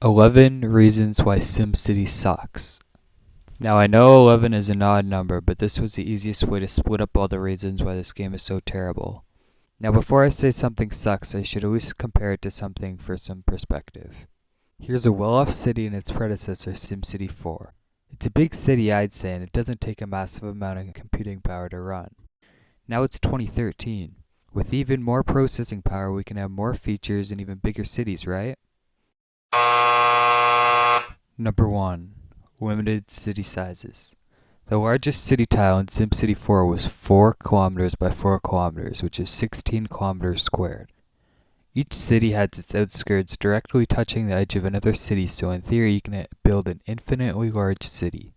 11 reasons why SimCity sucks. Now I know 11 is an odd number, but this was the easiest way to split up all the reasons why this game is so terrible. Now before I say something sucks, I should at least compare it to something for some perspective. Here's a well-off city and its predecessor, SimCity 4. It's a big city, I'd say, and it doesn't take a massive amount of computing power to run. Now it's 2013. With even more processing power, we can have more features and even bigger cities, right? Number 1. Limited city sizes. The largest city tile in SimCity 4 was 4 kilometers by 4 kilometers, which is 16 kilometers squared. Each city has its outskirts directly touching the edge of another city, so in theory you can build an infinitely large city.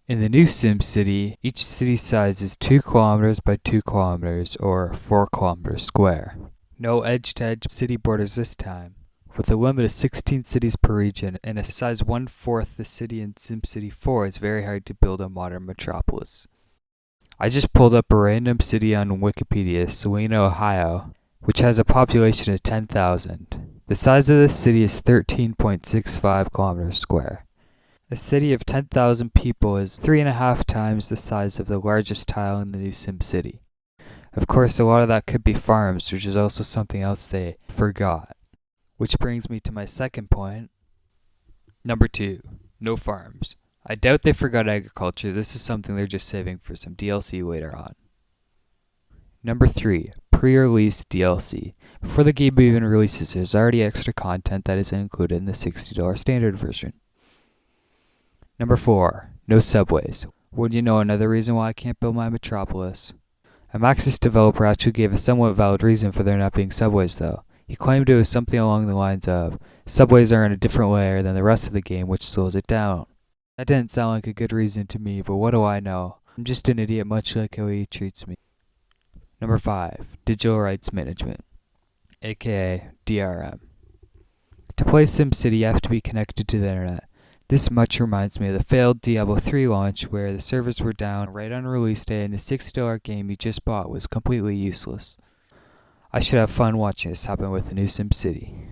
In the new SimCity, each city size is 2 kilometers by 2 kilometers, or 4 kilometers square. No edge-to-edge city borders this time. With a limit of 16 cities per region and a size 1/4 the city in SimCity 4, it's very hard to build a modern metropolis. I just pulled up a random city on Wikipedia, Celina, Ohio, which has a population of 10,000. The size of this city is 13.65 kilometers square. A city of 10,000 people is 3.5 times the size of the largest tile in the new SimCity. Of course, a lot of that could be farms, which is also something else they forgot. Which brings me to my second point. Number 2, no farms. I doubt they forgot agriculture. This is something they're just saving for some DLC later on. Number 3, pre-release DLC. Before the game even releases, there's already extra content that is included in the $60 standard version. Number 4, no subways. Wouldn't you know another reason why I can't build my metropolis? A Maxis developer actually gave a somewhat valid reason for there not being subways though. He claimed it was something along the lines of, subways are in a different layer than the rest of the game, which slows it down. That didn't sound like a good reason to me, but what do I know? I'm just an idiot, much like how he treats me. Number 5, digital rights management, aka DRM. To play SimCity, you have to be connected to the internet. This much reminds me of the failed Diablo 3 launch, where the servers were down right on release day and the $60 game you just bought was completely useless. I should have fun watching this happen with the new SimCity.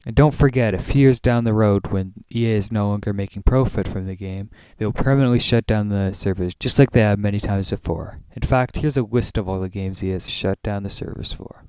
And don't forget, a few years down the road, when EA is no longer making profit from the game, they will permanently shut down the servers, just like they have many times before. In fact, here's a list of all the games EA has shut down the servers for.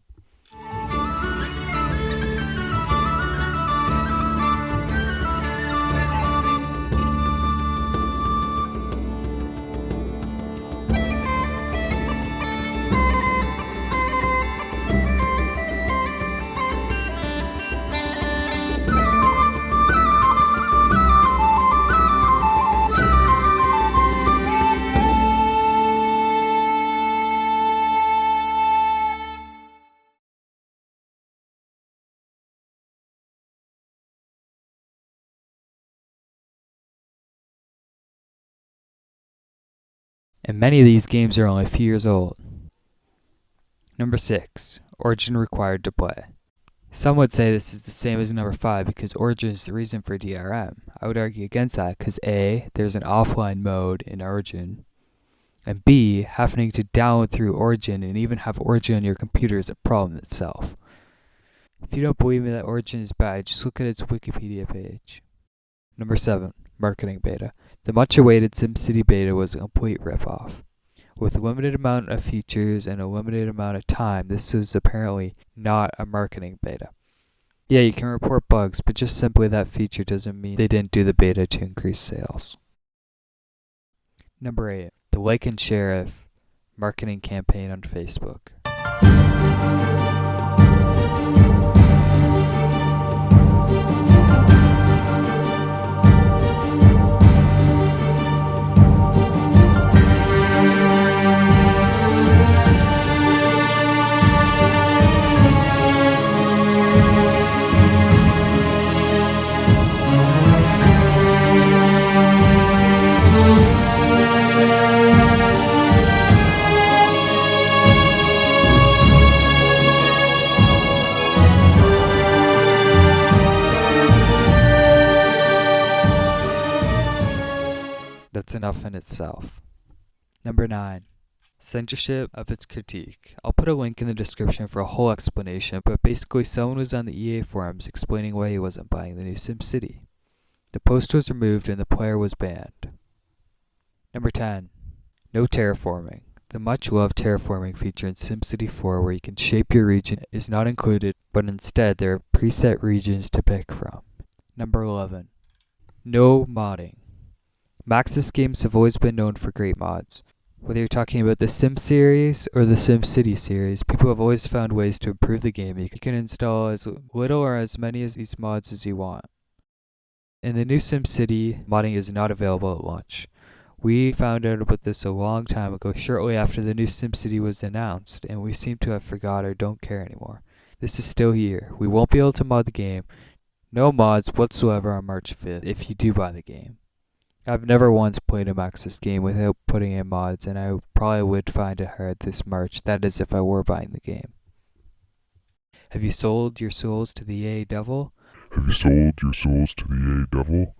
And many of these games are only a few years old. Number 6, Origin required to play. Some would say this is the same as number 5 because Origin is the reason for DRM. I would argue against that because A, there's an offline mode in Origin, and B, having to download through Origin and even have Origin on your computer is a problem itself. If you don't believe me that Origin is bad, just look at its Wikipedia page. Number 7, marketing beta. The much-awaited SimCity beta was a complete ripoff. With a limited amount of features and a limited amount of time, this is apparently not a marketing beta. Yeah, you can report bugs, but just simply that feature doesn't mean they didn't do the beta to increase sales. Number 8, the Like and Sheriff marketing campaign on Facebook. That's enough in itself. Number 9, Censorship of its critique. I'll put a link in the description for a whole explanation, but basically someone was on the EA forums explaining why he wasn't buying the new SimCity. The post was removed and the player was banned. Number 10. No terraforming. The much-loved terraforming feature in SimCity 4 where you can shape your region is not included, but instead there are preset regions to pick from. Number 11. No modding. Maxis games have always been known for great mods. Whether you're talking about the Sim series or the SimCity series, people have always found ways to improve the game. You can install as little or as many of these mods as you want. In the new SimCity, modding is not available at launch. We found out about this a long time ago, shortly after the new SimCity was announced, and we seem to have forgot or don't care anymore. This is still here. We won't be able to mod the game. No mods whatsoever on March 5th if you do buy the game. I've never once played a Maxis game without putting in mods, and I probably would find it hard this March, that is if I were buying the game. Have you sold your souls to the EA devil? Have you sold your souls to the EA devil?